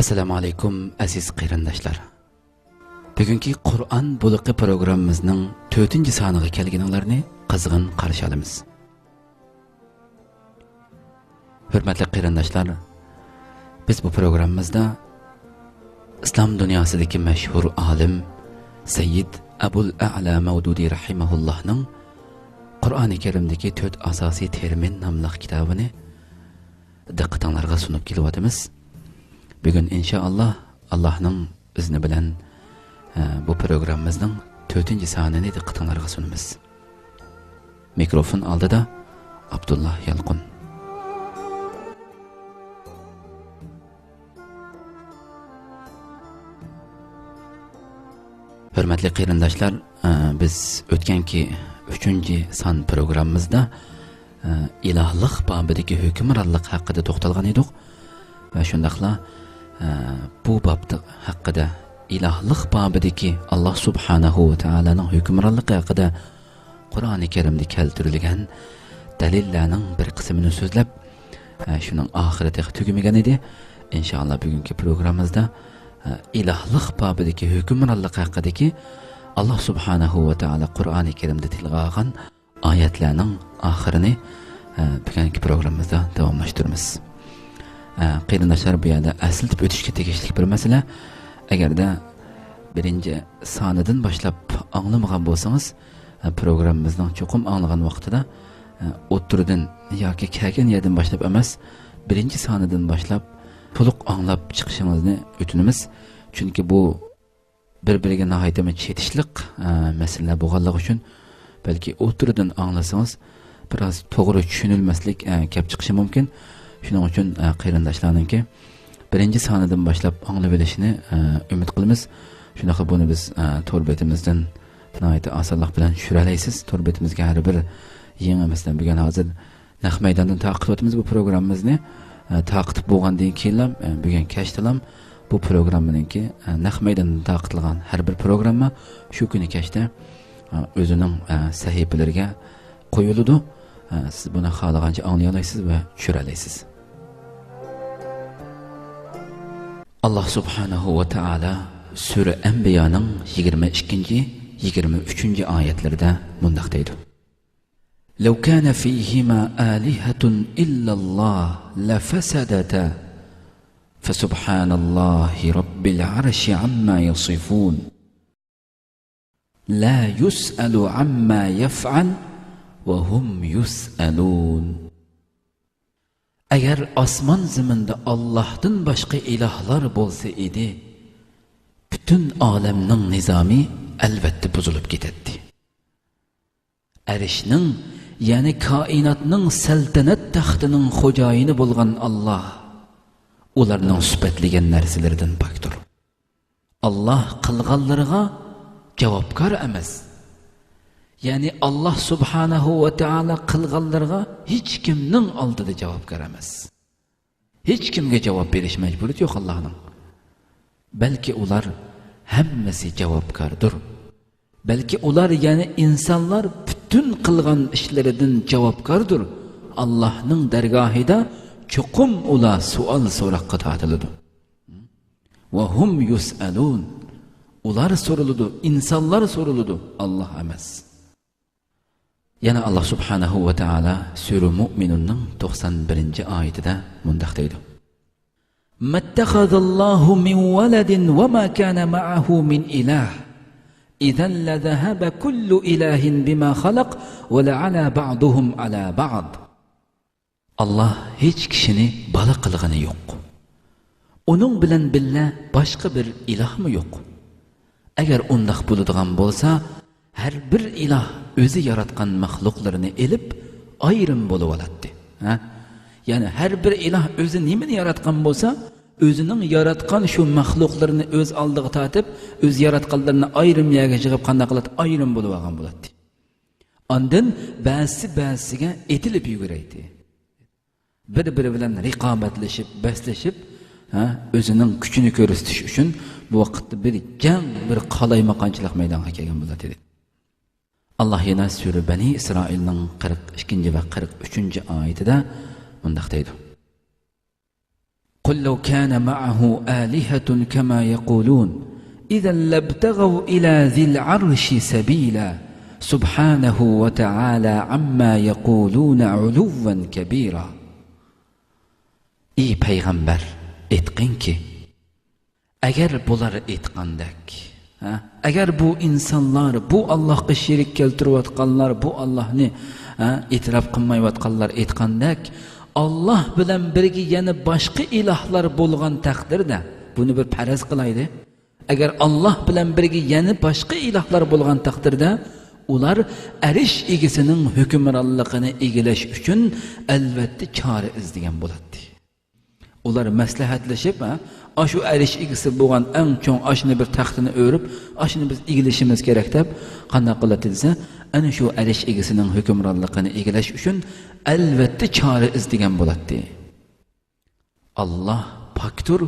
Assalamu alaykum aziz qarindoshlar. Bugungi Qur'on buluqi programmamizning 4-soniga kelganinglarni qizg'in qarshi olamiz. Hurmatli qarindoshlar, biz bu programmamizda islom dunyosidagi mashhur olim Sayyid Abul A'la Mavdudi rahimahullohning Qur'oni Karimdagi 4 asosiy termin nomli kitobini diqqatingizga sunib kelyapmiz. Bugün inşallah Allah'ın izni bilen bu programımızın 4. sanini diqqatingizga sunamiz. Mikrofon oldida Abdullah Yalqun. Hürmetli qarindoshlar, biz o'tganki 3-son programmamizda ilahlik babidagi hukmronlik haqida to'xtalgan edik va shundaqla bu babda haqida ilahlik babidagi Alloh subhanahu va taolaning hukmronligi haqida Qur'oni Karimda keltirilgan dalillarning bir qismini so'zlab, shuning oxirida tugamagan edi. Inshaalloh bugungi programmamizda ilahlik babidagi hukmronlik haqidagi Alloh subhanahu va taolo Qur'oni Karimda tilga olgan oyatlarning oxirini bugungi programmamizda davomlashtiramiz. Qarindoshlar, bu yerda aslitib o'tishga tegishli bir masala. Agarda birinchi sonidan boshlab anglamagan bo'lsangiz, programmamizning cho'qim anglagan vaqtida o'ttirdan yoki kelgan yerdan boshlab emas, birinchi sonidan boshlab to'liq anglab chiqishingizni o'tinamiz. Chunki bu bir-biriga nihoyatda chetishliq masalalar bo'lganligi uchun balki o'ttirdan anglasangiz biroz to'g'ri tushunilmaslik kelib chiqishi mumkin. Shuning uchun qarindoshlarningki birinchi sonidan boshlab anglab olishini umid qilamiz. Shunaqa buni biz to'r betimizdan nihoyatda osonlik bilan tushira olasiz. To'r betimizga har bir yengimizdan bugun hozir naq maydondan taqib o'tamiz bu programmamizni. Taqib bo'lgandan keyin bugun kashtalam bu programmaningki naq maydondan taqilgan har bir programma shu kuni kashda o'zining sahifalariga qo'yiladi. Siz buni xohlagancha anglay olasiz va tushira olasiz. Allah subhanahu wa ta'ala Sura Anbiyaning 22-23 oyatlarida mundaq deydi: "Law kana fihima alihatun illa Allah la fasadata fasubhanallahi rabbil arshi amma yasifun la yus'alu amma yaf'al wa hum yus'alun." Agar osmon zaminda Allohdan boshqa ilohlar bo'lsa edi, butun olamning nizomi albatta buzilib ketadi. Arshning, ya'ni koinotning saltanat taxtining xo'jayini bo'lgan Alloh ularning sifatlagan narsalardan pokdir. Alloh qilganlariga javobgar emas. Yani Allah subhanahu wa ta'ala qilganlarga hech kimning oldida javobgar emas. Hech kimga javob berish majburiyati yo'q Allohning. Balki ular hammasi javobgardir. Balki ular, ya'ni insonlar butun qilgan ishlaridan javobgardir. Allohning dargohida cho'qim ular savol so'roqqa tortiladi. Va hum yus'alun. Ular so'raladi, insonlar so'raladi, Alloh emas. Yana Allah subhanahu wa ta'ala Sura Mu'minunning 91-oyatida mundaq deydi: "Mattakhadallohu min waladin wa ma kana ma'ahu min ilah. Idhan la dhahaba kullu ilahin bima khalaq wa la'ala ba'duhum ala ba'd." Allah hech kishini bola qilgani yo'q. Uning bilan billa boshqa bir ilohmi yo'q? Agar undaq bo'ladigan bo'lsa, her bir ilah o'zi yaratgan mahluqlarini elib ayrim bo'lib oladi. Yani her bir ilah o'zi nimani yaratgan bo'lsa, o'zining yaratgan shu mahluqlarini o'z oldiga tortib, o'z yaratganlarini ayrim yerga yig'ib qanday qiladi, ayrim bo'lib olgan bo'ladi. Ondan ba'zi-ba'ziga etilib yuguraydi. Bir-biri bilan raqobatlashib, baslashib, o'zining kuchini ko'rsatish uchun bu vaqtda bir jang, bir qalaymaqonchilik maydonga kelgan bo'ladi. Allah yana Sura Bani İsrailning 42 va 43 oyatida mundaq deydi: قل لو كان معه آلهة كما يقولون إذا لابتغوا إلى ذي العرش سبيلا سبحانه وتعالى عما يقولون علوا كبيرا. Ey payg'ambar, aytqinki, agar bular aytgandek, agar bu insonlar, bu Allohga sherik keltirayotganlar, bu Allohni e'tirof qilmayotganlar aytgandek, Allah bilan birga yana boshqa ilohlar bo'lgan taqdirda buni bir faraz qilaydi. Agar Alloh bilan birga yana boshqa ilohlar bo'lgan taqdirda ular arish egasining hukmronligini egallash uchun albatta chora izlagan bo'ladi. Ular maslahatlashib, shu arish egasi bo'lgan eng cho'ng oshni bir taxtini o'rib, oshni biz egilishimiz kerak deb qanday qiladi desa, ana shu arish egasining hukmronligini egallash uchun albatta chora izlagan bo'ladi. Alloh poktur,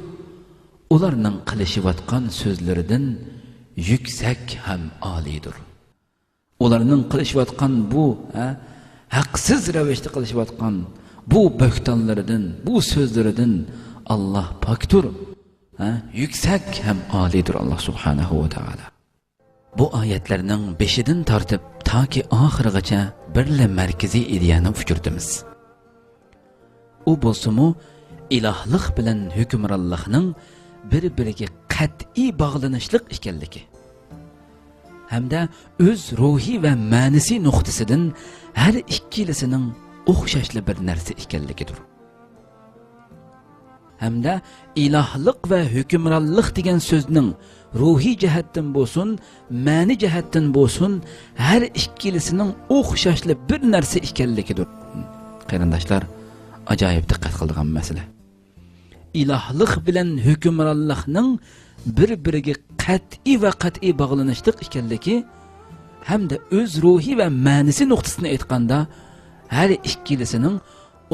ularning qilishayotgan so'zlaridan yuksak ham olidir. Ularning qilishayotgan bu haqsiz ravishda qilishayotgan bu bo'xtonlaridan, bu so'zlaridan Alloh poktur, yuksak ham olidir Alloh subhanahu va taolo. Bu oyatlarning 5dan tortib toki oxirigacha birla markaziy ideyani uchirtimiz. U bo'lsa-mu ilohlik bilan hukmronlikning bir-biriga qat'iy bog'lanishlik ekanligi hamda o'z ruhiy va ma'nisiy nuqtasidan har ikkilasining o'xshashli bir narsa ekanligidir. Hamda ilohlik va hukmronlik degan so'zning ruhiy jihatdan bo'lsin, ma'ni jihatdan bo'lsin, har ikkilasining o'xshashli bir narsa ekanligidir. Qarindoshlar, ajoyib diqqat qiladigan masala. Ilohlik bilan hukmronlikning bir-biriga qat'iy bog'lanishlik ekanligi hamda o'z ruhiy va ma'nisi nuqtasini aytganda har ikkilasining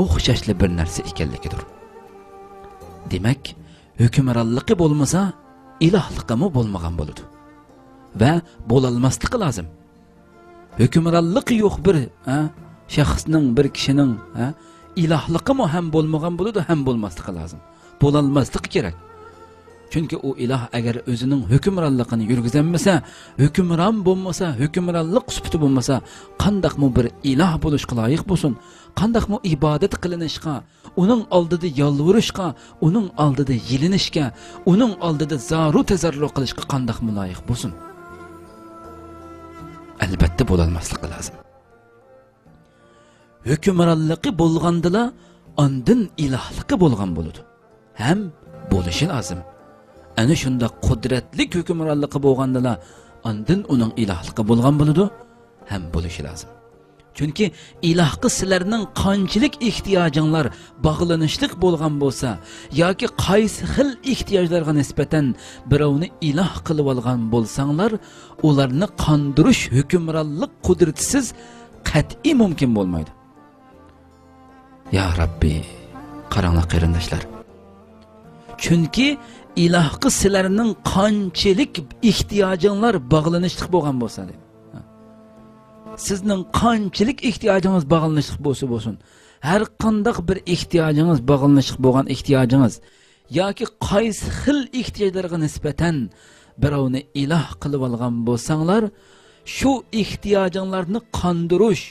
o'xshashli bir narsa ekanligidir. Demak, hukmronligi bo'lmasa, ilohligi bo'lmagan bo'ladi va bo'lolmasligi lozim. Hukmronligi yo'q bir shaxsning, bir kishining ilohligi ham bo'lmagan bo'ladi, ham bo'lmasligi lozim. Bo'lolmasligi kerak. Chunki u iloh agar o'zining hukmronligini yurgizolmasa, hukmron bo'lmasa, hukmronlik sifati bo'lmasa, qandaqmi bir iloh bo'lishga loyiq bo'lsin, qandaqmi ibodat qilinishga, uning oldida yolvurishga, uning oldida yilinishga, uning oldida zaru tazarru qilishga qandaqmi loyiq bo'lsin? Albatta bo'lolmasligi lozim. Hukmronligi bo'lgandila, ondan ilohligi bo'lgan bo'ladi. Ham bo'lishi lozim. Ana shunda qudratli hukmronligi bo'lgandila, ondan uning ilohligi bo'lgan bo'ladi, ham bo'lishi lozim. Chunki ilohga sizlarning qanchalik ehtiyojinglar bog'lanishlik bo'lgan bo'lsa, yoki qaysi xil ehtiyojlarga nisbatan birovni iloh qilib olgan bo'lsanglar, ularni qondirish hukmronlik qudratisiz qat'iy mumkin bo'lmaydi. Ya Rabbi, qaranglar qarindoshlar. Chunki ilohga sizlarning qanchalik ehtiyojinglar bog'lanishlik bo'lgan bo'lsa, sizning qanchalik ehtiyojingiz bog'lanishlik bo'lsin, har qanday bir ehtiyojingiz bog'lanishlik bo'lgan ehtiyojingiz yoki qaysi xil ehtiyojlarga nisbatan birovni iloh qilib olgan bo'lsanglar, shu ehtiyojinglarni qondirish,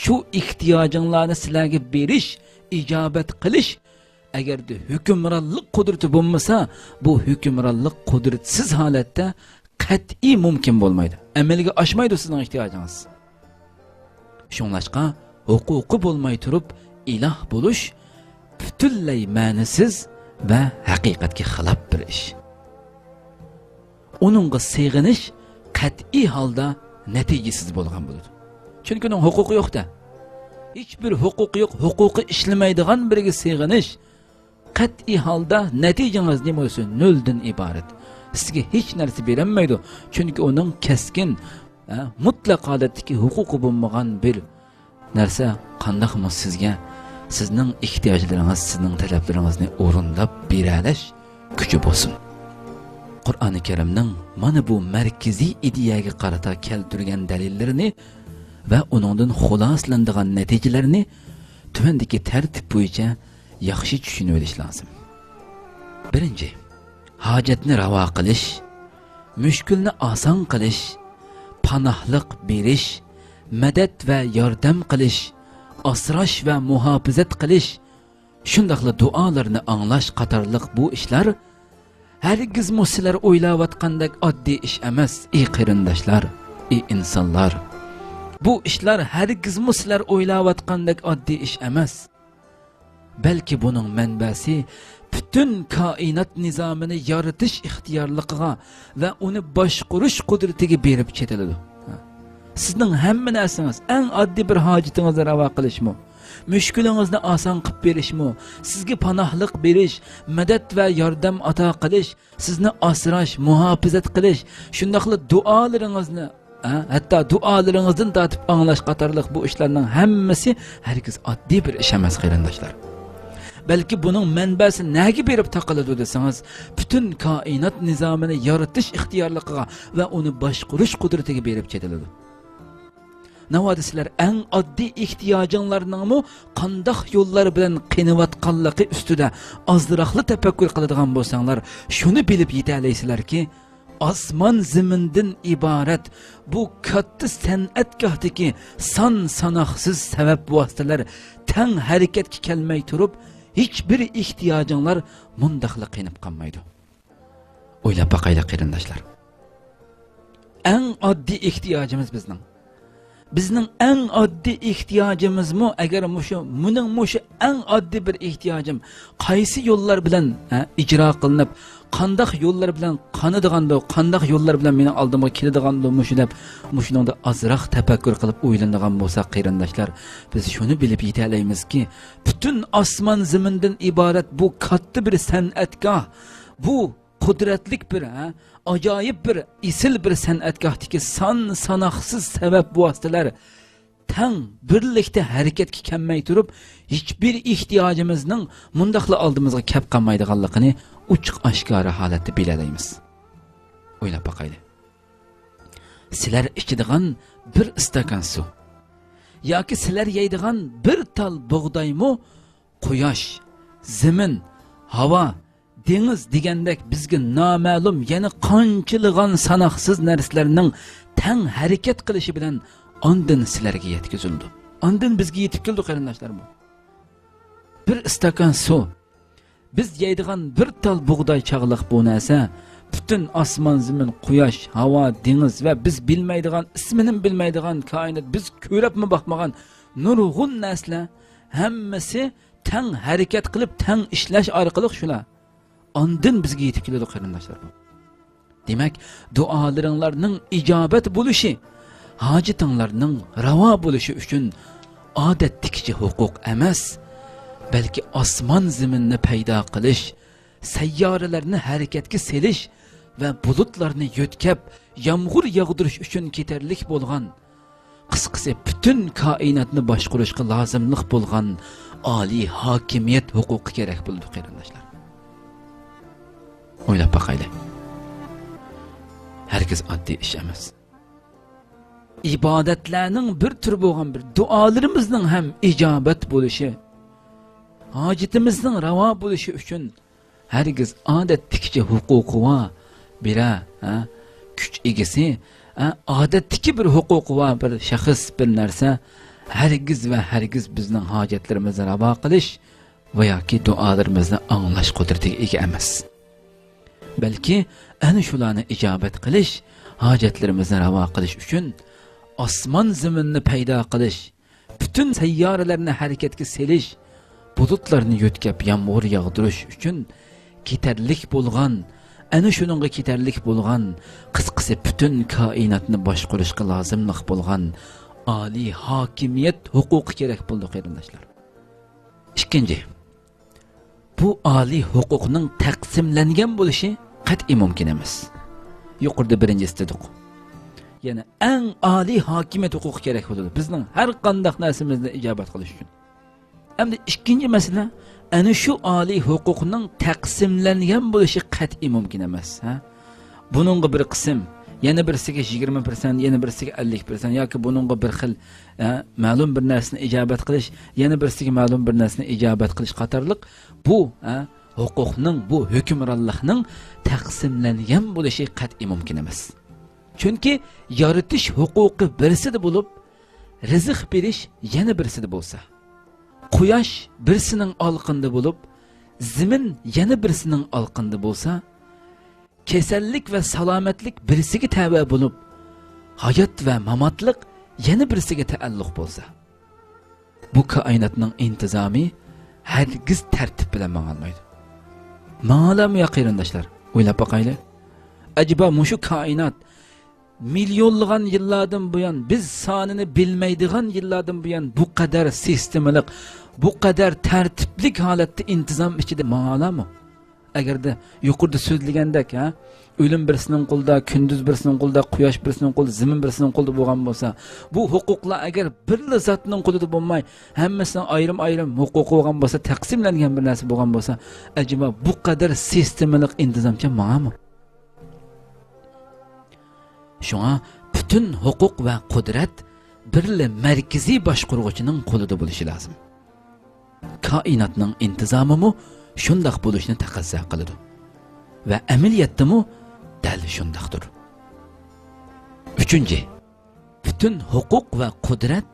shu ehtiyojinglarni sizlarga berish, ijobat qilish agarda hukmronlik qudrati bo'lmasa, bu hukmronlik qudratsiz holatda qat'iy mumkin bo'lmaydi. Amalga oshmaydi sizning ehtiyojingiz. Shunlashqa huquqi bo'lmay turib iloh bo'lish butunlay ma'nisiz va haqiqatga xilof bir ish. Uningga sig'inish qat'iy holda natijasiz bo'lgan bo'ladi. Chunki uning huquqi yo'q-da. Hech bir huquqi yo'q, huquqi ishlamaydigan biriga sig'inish qat'iy holda natijangiz nima bo'lsa, noldan iborat. Sizga hech narsa berilmaydi. Chunki uning keskin mutlaq holatdagi huquqi bo'lmagan bir narsa qandaqmi sizga sizning ehtiyojlaringiz, sizning talablaringizni o'rinlab beralash kuchi bo'lsin. Qur'oni Karimning mana bu markaziy ideyaga qarata keltirgan dalillarini va uningdan xulosalanadigan natijalarini tuvandagi tartib bo'yicha yaxshi tushunib olish lozim. Birinchi, hojatni ravo qilish, mushkulni oson qilish, panohlik berish, madad va yordam qilish, asrash va muhofazat qilish, shundaqla duolarni anglash qatorliq bu ishlar hargiz sizlar o'ylayotgandek oddiy ish emas, ey qarindoshlar, ey insonlar. Bu ishlar hargiz sizlar o'ylayotgandek oddiy ish emas. Balki buning manbasi bütün kainat nizamini yaratish ixtiyorligiga va uni boshqarish qudratiga berib ketiladi. Sizning hamma narsangiz eng oddiy bir hojatingizni ravo qilishmi, mushkulingizni oson qilib berishmi, sizga panohlik berish, madad va yordam ato qilish, sizni asrash, muhofazat qilish, shundaqla duolaringizni, hatto duolaringizdan tortib anglash qatorliq bu ishlarning hammasi hargiz oddiy bir ish emas qarindoshlar. Balki buning manbasi nega berib taqiladi desangiz, bütün kainat nizamini yaratish ixtiyorligiga va uni boshqarish qudratiga berib ketiladi. Navoda sizlar eng oddiy ehtiyojinglarningmi qandoq yo'llar bilan qiynavatganligi ustida ozroqli tafakkur qiladigan bo'lsanglar, shuni bilib yetalaysizlarki, osmon zamindan iborat bu katta san'atgohdagi son sanoqsiz sabab vositalar tang harakatga kelmay turib, hiçbir ihtiyacınlar mundaqla qiynab qolmaydi. O'ylab baqaylik qarindoshlar. Eng oddiy ehtiyojimiz bizning eng oddiy ehtiyojimizmi agar muning eng oddiy bir ehtiyojim qaysi yo'llar bilan ijro qilinib, qandoq yo'llar bilan qanidiganda, qandoq yo'llar bilan meni oldimga keladiganda deb shuningda azroq tafakkur qilib o'ylanadigan bo'lsak qarindoshlar, biz shuni bilib yetalaymiz-ki, bütün osmon zamindan iborat bu katta bir san'atgoh, bu qudratlik bir, ajoyib bir, isil bir san'atgohdagi son sanoqsiz sabab vositalar tang birlikda harakatga kelmay turib, hiçbir ehtiyojimizning mundaqla oldimizga kelib qolmaydiganligini uchiq oshkora holatda bilalaymiz. O'ylab baqaylik. Sizlar ichadigan bir istakan suv yoki sizlar yeydigan bir tal bug'doymi quyosh, zamin, havo, dengiz degandek bizga noma'lum yana qanchiligan sanoqsiz narsalarning tang harakat qilishi bilan ondan sizlarga yetkazildi. Ondan bizga yetib keldi qarindoshlar bu. Bir istakan suv, biz yeydigan bir tal bug'doy chaqliq bu narsa bütün osmon, zamin, quyosh, havo, dengiz va biz bilmaydigan, ismini bilmaydigan koinot, biz ko'ribmi baxmagan nurg'un narsalar hammasi tang harakat qilib, tang ishlash orqali shular ondan bizga yetib keladi qarindoshlar. Demak, duolaringlarning ijobat bo'lishi, hojatinglarning ravo bo'lishi uchun odatdagi huquq emas, balki osmon zaminni paydo qilish, sayyoralarni harakatga selish va bulutlarni yo'tkab yomg'ir yog'dirish uchun ketarlik bo'lgan, qisqasi bütün koinotni boshqarishga lozimlik bo'lgan oliy hokimiyat huquqi kerak bo'ldi qarindoshlar. O'ylab baqaylik. Herkes oddiy ish emas. İbadetlerinin bir tür bo'lgan bir duolarimizning ham ijobat bo'lishi, hojatimizning ravo bo'lishi uchun herkes odatdagi huquqi va bira kuch egasi, odatdagi bir huquqi va bir shaxs bir narsa herkes bizning hojatlarimizni ravo qilish va yoki duolarimizni anglash qudratiga ega emas. Balki ana shularni ijobat qilish, hojatlarimizni ravo qilish uchun osmon zaminni paydo qilish, bütün sayyoralarni harakatga selish, bulutlarni yo'tkab yomg'ir yog'dirish uchun ketarlik bo'lgan, ana shuningga ketarlik bo'lgan, qisqasi bütün koinotni boshqarishga lozimlik bo'lgan oliy hokimiyat huquqi kerak bo'ldi qarindoshlar. Ikkinchi, bu oliy huquqning taqsimlangan bo'lishi qat'iy mumkin emas. Yuqorida birinchisi dedik. Yani en oliy hokimiyat huquqi kerak bo'ladi bizning har qanday narsamizni ijobat qilish uchun. Hamda ikkinchi masala, ana shu oliy huquqning taqsimlangan bo'lishi qat'iy mumkin emas. Buningga bir qism, yana birisiga 20%, yana birisiga 50% yoki buningga bir xil ma'lum bir narsani ijobat qilish, yana birisiga ma'lum bir narsani ijobat qilish qatorliq bu huquqning bu hukmronlikning taqsimlangan bo'lishi qat'iy mumkin emas. Chunki yaratish huquqi birisida bo'lib, rizq berish yana birisida bo'lsa, quyosh birisining olqinda bo'lib, zimin yana birisining olqinda bo'lsa, kasallik va salomatlik birisiga tava bo'lib, hayot va mamotlik yana birisiga taalluq bo'lsa, bu koinotning intizomi hargiz tartib bilan ma'lolmaydi. Ma'lum ya qarindoshlar, o'ylab boqaylik. Acaba mushu koinot milyonlagan yillardan buyon, biz sonini bilmaydigan yillardan buyon bu qadar sistemalik, bu qadar tartiblik holatda intizom ichida ma'lummi? Agarda yuqorida so'zlagandek, o'lim birisining qo'lida, kunduz birisining qo'lida, quyosh birisining qo'lida, zimin birisining qo'lida bo'lgan bo'lsa, bu huquqlar agar bir zotning qo'lida bo'lmay, hammasining ayrim-ayrim huquqi bo'lgan bo'lsa, taqsimlangan bir narsa bo'lgan bo'lsa, acaba bu qadar sistemalik intizomcha ma'lummi? Shunga bütün huquq va qudrat birli markaziy boshqaruvchining qo'lida bo'lishi lozim. Koinotning intizomi shundoq bo'lishni taqozo qiladi va amaliyotda dal shundoqdir. 3. Bütün huquq va qudrat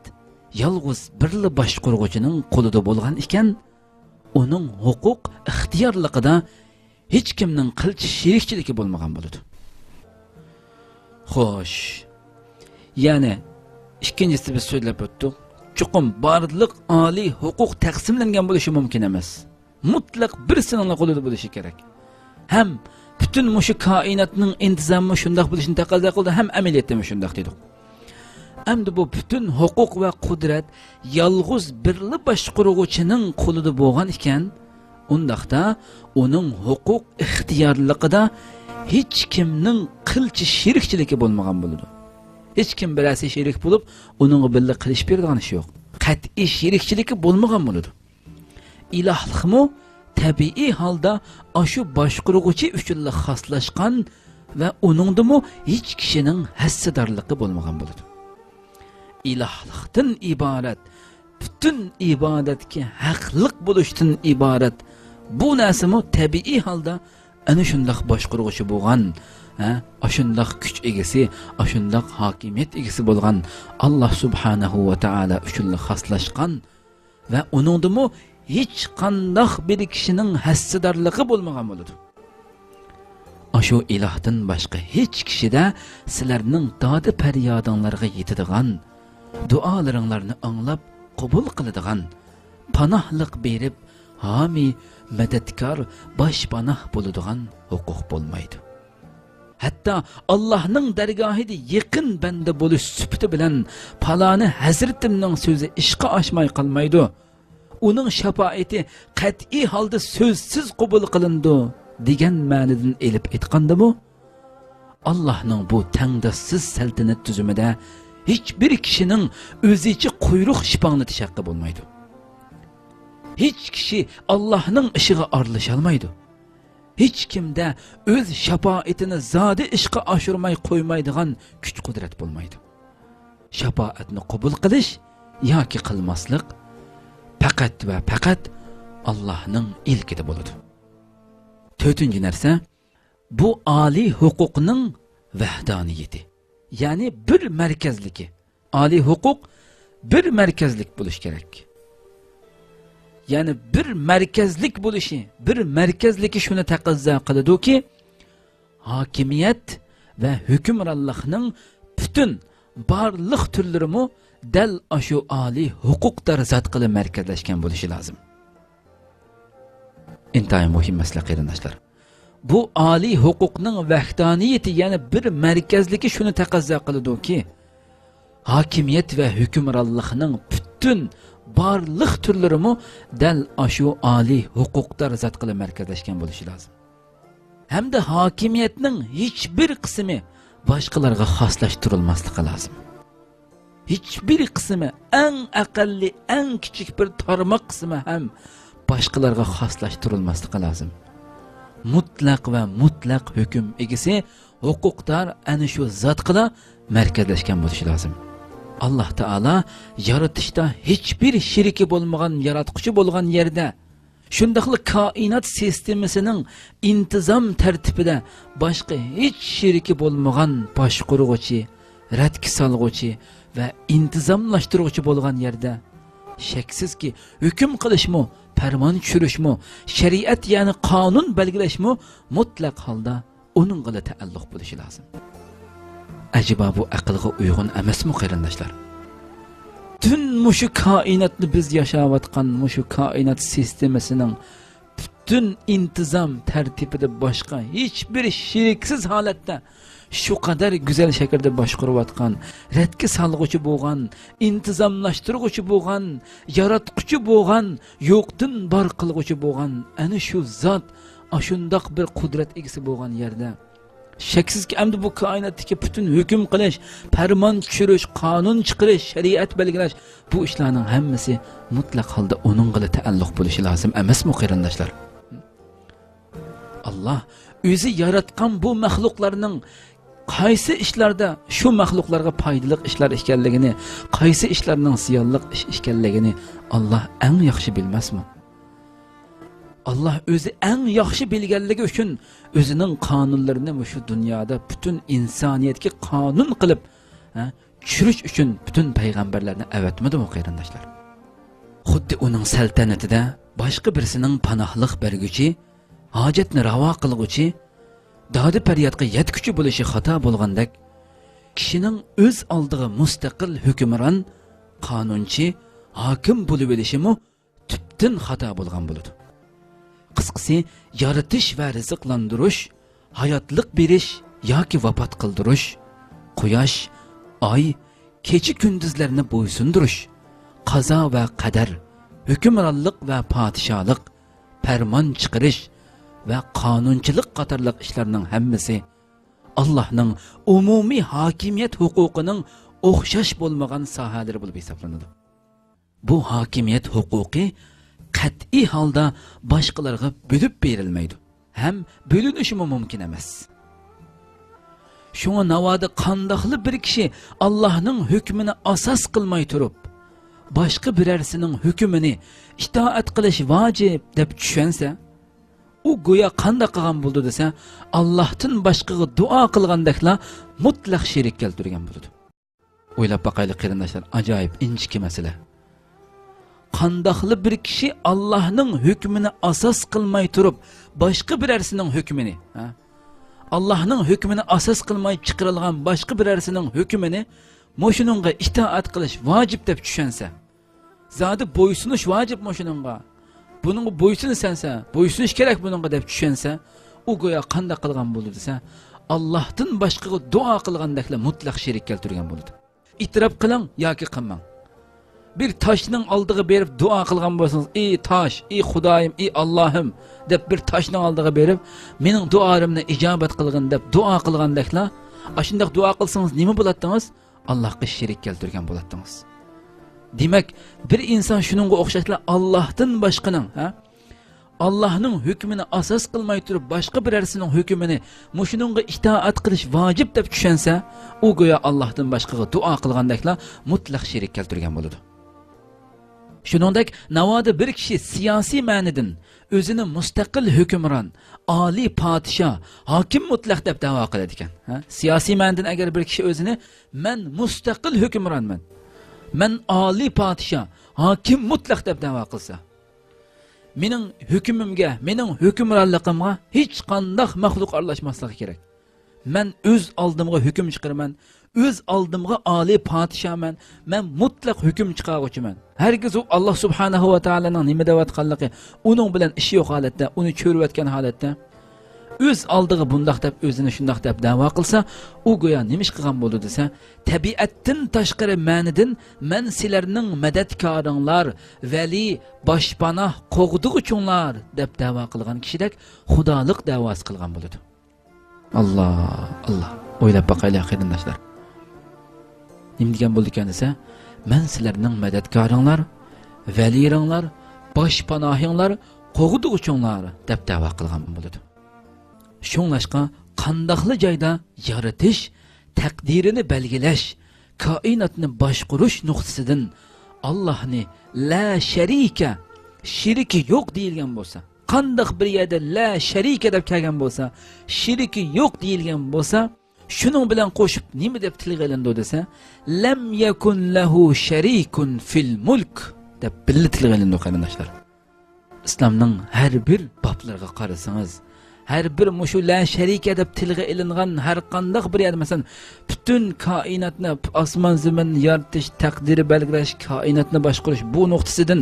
yolg'iz birli boshqaruvchining qo'lida bo'lgan ekan, uning huquq ixtiyorligida hech kimning qilchi sherikchiligi bo'lmagan bo'ladi. Xo'sh, ya'ni ikkinchisi biz so'zlab o'tdik, chuqum barliq oliy huquq taqsimlangan bo'lishi mumkin emas. Mutlaq birisining qo'lida bo'lishi kerak. Ham bütün mushu koinotning intizomi shundoq bo'lishini taqozo qildi, ham amaliyotda shundoq dedik. Endi bu bütün huquq va qudrat yolg'iz birli boshqaruvchining qo'lida bo'lgan ekan, undaqda uning huquq ixtiyorligida hech kimning qilchi sherikchiligi bo'lmagan bo'ladi. Hech kim birasi sherik bo'lib, uning birga qilish beradigan ish yo'q. Qat'iy sherikchiligi bo'lmagan bo'ladi. İlahlıqmı tabiiy holda ashu boshqaruvchi uchun xoslashgan va uningdimi hech kishining hassadorligi bo'lmagan bo'ladi. İlahlıqdan iborat, bütün ibodatga haqliq bo'lishdan iborat bu narsami tabiiy holda ana shundoq boshqaruvchi bo'lgan, ashundoq kuch egasi, ashundoq hokimiyat egasi bo'lgan Alloh subhanahu va taolo uchun xoslashgan va uningdimi hech qanday bir kishining hassadorligi bo'lmagan bo'ladi. Ashu ilohdan boshqa hech kishida sizlarning dodi faryodinglarga yetadigan, duolaringlarni anglab qabul qiladigan, panohlik berib, hami madadkor boshpanoh bo'ladigan huquq bo'lmaydi. Hatto Allohning dargohida yaqin banda bo'lish sifati bilan paloni hazratimning so'zi ishqa oshmay qolmaydi. Uning shafoati qat'iy holda so'zsiz qabul qilindi degan ma'nodan elib aytgandimi, Allohning bu tangdossiz saltanat tuzumida hech bir kishining o'zicha quyruq shipong'latish haqqi bo'lmaydi. Hech kishi Allohning ishiga aralasha olmaydi. Hech kimda o'z shafoatini zodi ishqa oshirmay qo'ymaydigan kuch qudrat bo'lmaydi. Shafoatni qabul qilish yoki qilmaslik faqat va faqat Allohning ilkida bo'ladi. 4. narsa, bu oliy huquqning vahdaniyati, ya'ni bir markazligi. Oliy huquq bir markazlik bo'lish kerak. Ya'ni bir markazlik bo'lishi, bir markazligi shuni taqozo qiladiki, hokimiyat va hukmronlikning bütün barliq turlarimi dal ashu oliy huquqlar zot qilib markazlashgan bo'lishi lozim. Intayin muhim masala qarindoshlar. Bu oliy huquqning vahdaniyati, ya'ni bir markazligi shuni taqozo qiladiki, hokimiyat va hukmronlikning bütün barliq turlarimi dal ashu oliy huquqlar zot qilib markazlashgan bo'lishi lozim. Hamda hokimiyatning hech bir qismi boshqalarga xoslashtirilmasligi lozim. Hiçbir qismi, eng aqalli, eng kichik bir tarmoq qismi ham boshqalarga xoslashtirilmasligi lozim. Mutlaq va mutlaq hukm egasi, huquqdor ana shu zot qila markazlashgan bo'lishi lozim. Alloh taolo yaratishda hech bir sheriki bo'lmagan yaratquchi bo'lgan yerda Şundaqlı kainat sistemasining intizam tartibida boshqa hech sheriki bo'lmagan boshqaruvchi, radki solg'uvchi va intizomlashtiruvchi bo'lgan yerda shaksizki hukm qilishmi, farmon tushirishmi, shariat ya'ni qonun belgilashmi mutlaq holda uning bilan taalluq bo'lishi lozim. Acaba bu aqlga uyg'un emasmi qarindoshlar? Tün mushu kainatni biz yashayotgan mushu kainat sistemasining bütün intizam tartibida boshqa hech bir sheriksiz holatda shu qadar go'zal shaklda boshqarayotgan, radki solg'uvchi bo'lgan, intizomlashtiruvchi bo'lgan, yaratquchi bo'lgan, yo'qdan bor qilguvchi bo'lgan ana shu zot ashundoq bir qudrat egasi bo'lgan yerda shaksizki endi bu koinotdagi bütün hukm qilish, farmon tushirish, qonun chiqarish, shariat belgilash bu ishlarning hammasi mutlaq holda uning bilan taalluq bo'lishi lozim emasmi qarindoshlar? Allah o'zi yaratgan bu maxluqlarning qaysi ishlarda shu maxluqlarga foydali ishlar ekanligini, qaysi ishlarning ziyonli ish ekanligini Allah eng yaxshi bilmasmi? Allah o'zi eng yaxshi bilganligi uchun o'zining qonunlarini shu dunyoda bütün insoniyatga qonun qilib tushirish uchun bütün payg'ambarlarni avatmadimi qarindoshlar? Xuddi uning saltanatida boshqa birisining panohlik berguchi, hojatni ravo qilguchi, dodi faryodga yetguchi bo'lishi xato bo'lgandek, kishining o'z oldiga mustaqil hukmron, qonunchi, hokim bo'lib olishimi tubdan xato bo'lgan bo'ladi. Qisqasi, yaratish va rizqlantirish, hayotlik berish yoki vafot qildirish, quyosh, oy, kecha kunduzlarni bo'ysundirish, qazo va qadar, hukmronlik va podshohlik, farmon chiqarish va qonunchilik qatorliq ishlarning hammasi Allohning umumiy hokimiyat huquqining o'xshash bo'lmagan sohalari bo'lib hisoblanadi. Bu hokimiyat huquqi qat'iy holda boshqalarga bo'lib berilmaydi. Ham bo'linishi mumkin emas. Shunga navoda qandoqli bir kishi Allohning hukmini asos qilmay turib, boshqa birarsining hukmini itoat qilish vojib deb tushunsa, u go'yo qanday qilgan bo'ldi desa, Allohdan boshqaga duo qilgandekla mutlaq sherik keltirgan bo'ladi. O'ylab boqaylik qarindoshlar, ajoyib inchki masala. Qandoqli bir kishi Allohning hukmini asos qilmay turib, boshqa birarsining hukmini, Allohning hukmini asos qilmay chiqarilgan boshqa birarsining hukmini mo'shuningga itoat qilish vojib deb tushunsa, zodi bo'ysunish vojib mo'shuningga. Buningga bo'ysunsansa, bo'ysunish kerak buningga deb tushunsa, u go'yo qanday qilgan bo'ldi desa, Allohdan boshqaga duo qilgandekla mutlaq sherik keltirgan bo'ladi. Itiraf qiling yoki qilmang. Bir toshning oldiga berib duo qilgan bo'lsangiz, ey tosh, ey Xudoyim, ey Allohim deb bir toshning oldiga berib, mening duolarimni ijobat qilgin deb duo qilgandekla, ashunday duo qilsangiz nima bo'ladingiz? Allohga sherik keltirgan bo'ladingiz. Demak, bir inson shuningga o'xshashla Allohdan boshqaning, Allohning hukmini asos qilmay turib, boshqa birarsining hukmini mushuningga itoat qilish vojib deb tushunsa, u go'yo Allohdan boshqaga duo qilgandekla mutlaq sherik keltirgan bo'ladi. Shuningdek, navoda bir kishi siyosiy ma'nidan o'zini mustaqil hukmron, oliy podshoh, hokim mutlaq deb da'vo qiladi ekan. Siyosiy ma'nidan agar bir kishi o'zini men mustaqil hukmronman, men oliy podshoh, hokim mutlaq deb da'vo qilsa, mening hukmimga, mening hukmronligimga hech qanday maxluq aralashmasligi kerak. Men o'z oldimga hukm chiqaraman, o'z oldimga oliy podshohman, men mutlaq hukm chiqaruvchiman. Herkes o Allah subhanahu va taolaning nima deyotganligi, uning bilan ishi yo'q holatda, uni ko'rayotgan holatda o'z oldiga bundoq deb o'zini shundoq deb da'vo qilsa, u go'yo nima ish qilgan bo'ldi desa, tabiatdan tashqari ma'nidan men sizlarning madadkoringlar, vali, boshpanoh, qo'g'dug'uchinglar deb da'vo qilgan kishidek xudolik da'vosi qilgan bo'ladi. Allah. O'ylab boqaylik qarindoshlar. Nima degan bo'ldi ekan desa, men sizlarning madadkoringlar, valiringlar, boshpanohinglar, qo'g'dug'uchinglar deb da'vo qilgan bo'ladi. Shunlashqa qandoqli joyda yaratish, taqdirini belgilash, koinotni boshqarish nuqtasidan Allohni la sharika, shiriki yo'q deyilgan bo'lsa, qandoq bir yerda la sharika deb kelgan bo'lsa, shiriki yo'q deyilgan bo'lsa, shuning bilan qo'shib nima deb tilga ilindi desa, lam yakun lahu sharikun fil mulk deb birli tilga ilindi qarindoshlar. İslamning har bir boblariga qarasangiz, har bir mushu la sharika deb tilga ilingan har qanday bir yer, masalan, butun koinotni, osmon zamin yaratish, taqdiri belgilash, koinotni boshqarish bu nuqtasidan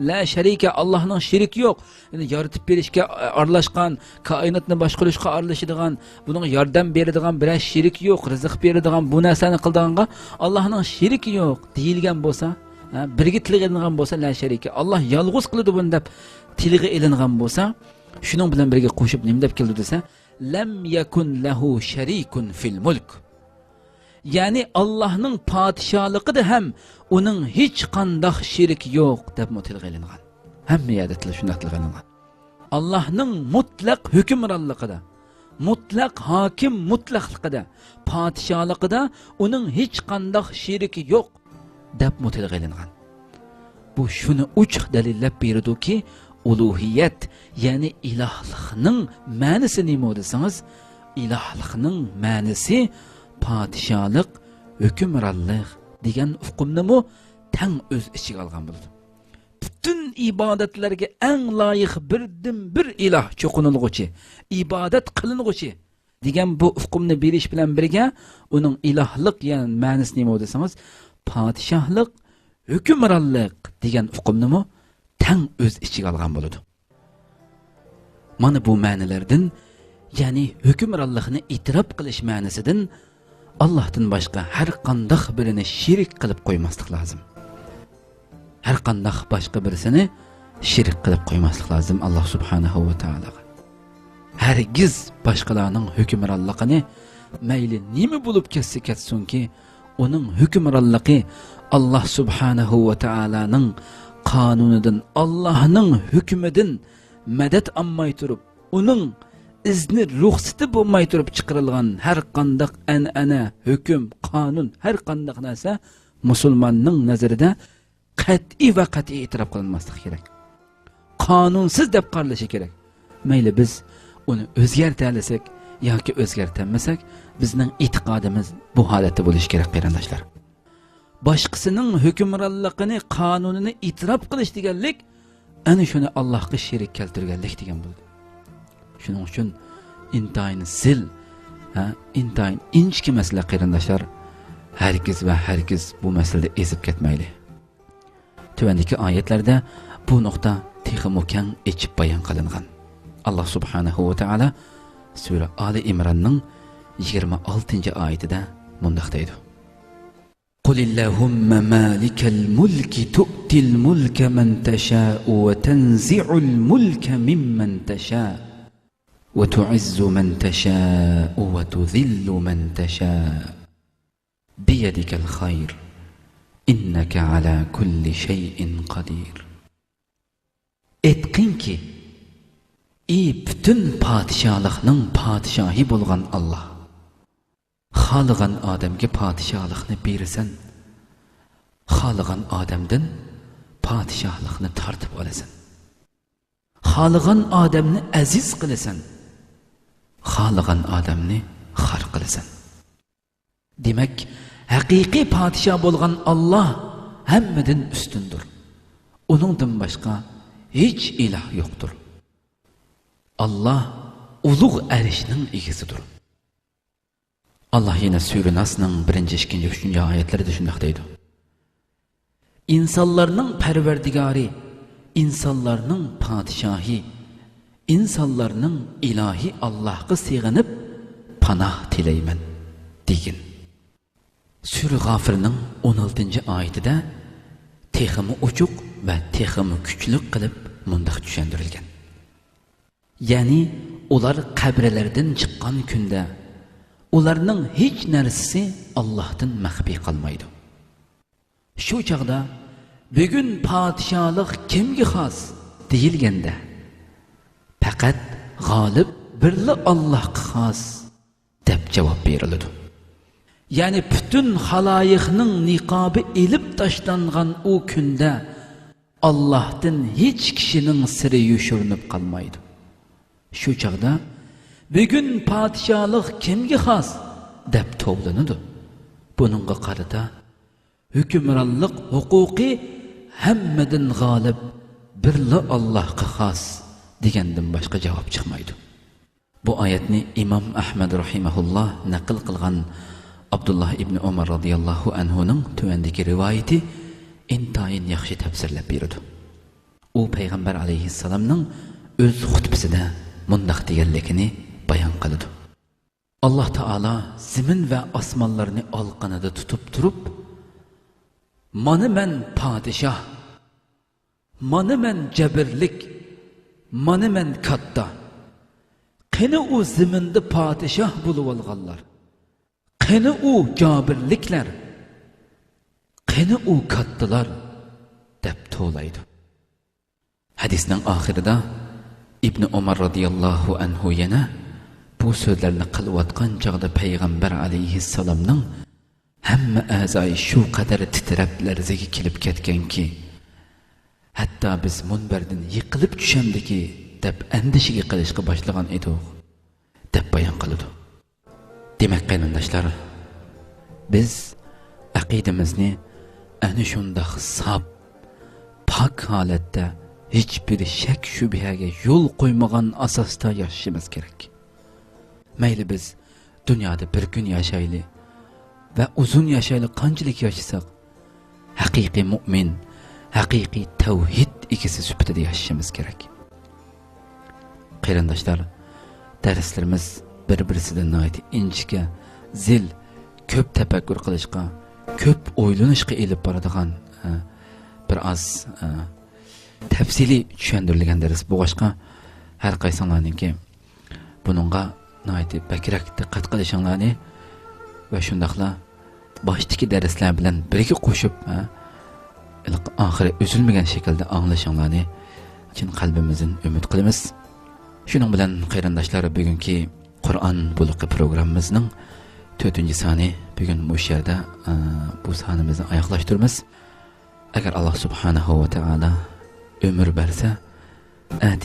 la sharika, Allohning shiriki yo'q. Yani yaratib berishga aralashgan, koinotni boshqarishga aralashadigan, buning yordam beradigan bir shirik yo'q, rizq beradigan, bu narsani qildiganga Allohning shiriki yo'q deyilgan bo'lsa, birga tilga ilingan bo'lsa la sharika, Alloh yolg'iz qiladi buni deb tilga ilingan bo'lsa, shuning bilan birga qo'shib nima deb keldi desa, lam yakun lahu sharikun fil mulk. Ya'ni Allohning podshohligida ham uning hech qanday shirik yo'q deb tilga ilingan. Hamma yerda shunday tilga ilingan. Allohning mutlaq hukmronligida, mutlaq hokim mutlaqligida, podshohligida uning hech qanday shiriki yo'q deb tilga ilingan. Bu shuni uch dalillab beradiki, uluhiyat, ya'ni ilohlikning ma'nisi nima desangiz, ilohlikning ma'nisi podshohlik, hukmronlik degan hukmni mu tang o'z ichiga olgan bo'ladi. Bütün ibodatlarga eng loyiq birdan bir iloh cho'qinilg'uchi, ibodat qiling'uchi degan bu hukmni berish bilan birga uning ilohlik ya'ni ma'nisi nima desangiz, podshohlik, hukmronlik degan hukmni mu tang o'z ichiga olgan bo'ladi. Mana bu ma'nolardan, ya'ni hukmronlikni e'tirof qilish ma'nisidan Allohdan boshqa har qanday birini shirik qilib qo'ymaslik lozim. Har qanday boshqa birisini shirik qilib qo'ymaslik lozim Alloh subhanahu va taolaga. Hargiz boshqalarning hukmronligini mayli nima bo'lib ketsa ketsunki, uning hukmronligi Alloh subhanahu va taolaning qonunidan, Allohning hukmidan madad olmay turib, uning izni ruxsati bo'lmay turib chiqarilgan har qanday an'ana, hukm, qonun, har qanday narsa musulmonning nazarida qat'iy va qat'iy e'tirof qilinmasligi kerak. Qonunsiz deb qaralishi kerak. Mayli biz uni o'zgartirsak yoki o'zgartirmasak, bizning e'tiqodimiz bu holatda bo'lishi kerak qarindoshlar. Boshqasining hukmronligini, qonunini e'tirof qilish deganlik ana shuni Allohga shirik keltirganlik degan bo'ldi. Shuning uchun intayin sil, intayin inchki masala qarindoshlar, hargiz va hargiz bu masalada ezib ketmayli. Tuvandagi oyatlarda bu nuqta texmi keng echib bayon qilingan. Alloh subhanahu va taolo sura Ali Imronning 26-oyatida mundaq deydi: Qulillahumma malikal mulki tu'til mulka man tasha'u wa tanzi'ul mulka mimman tasha'u wa tu'izzu man tasha'u wa tudhillu man tasha'u biyadikal khayr innaka ala kulli shay'in qadir. Etqinki, bütün podshohlikning podshohi bo'lgan Alloh xohlagan odamga podshohlikni bersan, xohlagan odamdan podshohlikni tortib olasan. Xohlagan odamni aziz qilasan, xohlagan odamni xor qilasan. Demak, haqiqiy podshoh bo'lgan Alloh hammadan ustundir. Uningdan boshqa hech iloh yo'qdir. Allah ulug' arshning egasidir. Allah yine Sure Nas'ning 1-2-3 oyatlarida shunday deydi: İnsanlarning parvardigori, insonlarning podshohi, insonlarning ilohi Allohga sig'inib panoh tilayman degin. Sure G'ofirning 16-oyatida texmi ochiq va texmi kuchli qilib mundaq tushuntirilgan. Ya'ni ular qabrlardan chiqqan kunda ularning hech narsasi Allohdan maxfiy qolmaydi. Shu chaqda bugun podshohlik kimga xos deyilganda faqat g'olib birli Allohga xos deb javob beriladi. Ya'ni bütün haloyiqning niqobi elib tashlangan o kunda Allah'tan hiç kişinin siri yuşurunup kalmaydı. Şu çağda bugün padişahlık kimge has dep tovlanıdı. Bununla qarata hükümranlık hukuki hemmedin galip birli Allah'a has degenden başka cevap çıkmaydı. Bu ayetni İmam Ahmed rahimahullah nakil kılgan Abdullah ibn Umar radıyallahu anhu'nun tüvendeki rivayeti intayin yaxshi tafsirlab berdi. U payg'ambar alayhissalomning o'z xutbasida mundaq deganligini bayon qildi. Alloh taolo zimin va osmonlarni olqinida tutib turib, "Mana men podshoh, mana men jabirlik, mana men katta. Qani u ziminda podshoh bo'lib olganlar? Qani u jabirliklar? Qani u kattalar?" deb to'laydi. Hadisning oxirida İbn Umar radıyallahu anhu yana bu so'zlarni qilayotgan chog'da payg'ambar alayhissalomning hamma a'zoyi shu qadar titrab larzaga kelib ketganki, hatto biz munbardan yiqilib tushamdiki deb andishiga qilishga boshlagan edik deb bayon qildi. Demak qarindoshlar, biz aqidamizni ana shunday hisob pok holatda hiçbir shak shubhaga yo'l qo'ymagan asosda yashashimiz kerak. Mayli biz dunyoda bir kun yashayli va uzun yashayli qanchalik yashasak, haqiqiy mu'min, haqiqiy tavhid ikisi sifatida yashashimiz kerak. Qarindoshlar, darslarimiz bir-birisidan inchga, zil, ko'p tafakkur qilishga, ko'p o'ylanishga elib boradigan bir az tafsili tushuntirilgan dars bo'lg'achqa, har qaysinlarninki buningga bakrak diqqat qilishinglarni va shundaqla boshdagi darslar bilan birga qo'shib oxiri uzilmagan shaklda anglashinglarni chin qalbimizdan umid qilamiz. Shuning bilan qarindoshlar, bugungi Qur'on buluqi programmamizning 4-soni bugun bu yerda bu sonimizni oyoqlashtiramiz. Agar Alloh subhanahu va taolo ömür berse,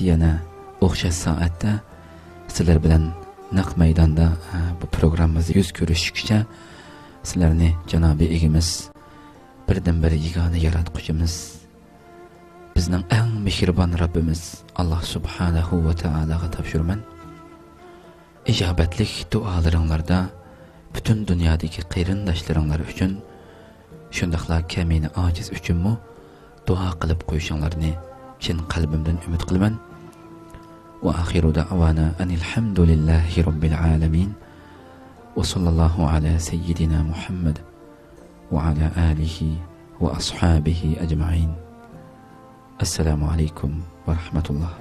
yana o'xshash soatda sizlar bilan naq maydonda bu programmamizni yuz ko'rishguncha sizlarni janobi egimiz, birdan bir yagona yaratquchimiz, bizning eng mehribon Rabbimiz Alloh subhanahu va taologa topshiraman. Ijobatlik duolaringlarda butun dunyodagi qarindoshlaringlar uchun, shundaqla kamina ojiz uchunmi duo qilib qo'yishinglarni chin qalbimdan umid qilaman. Wa akhiru da'wana anil hamdulillahi robbil alamin. Wa sallallahu ala sayyidina Muhammad wa ala alihi wa ashabihi ajma'in. Assalomu alaykum va rahmatulloh.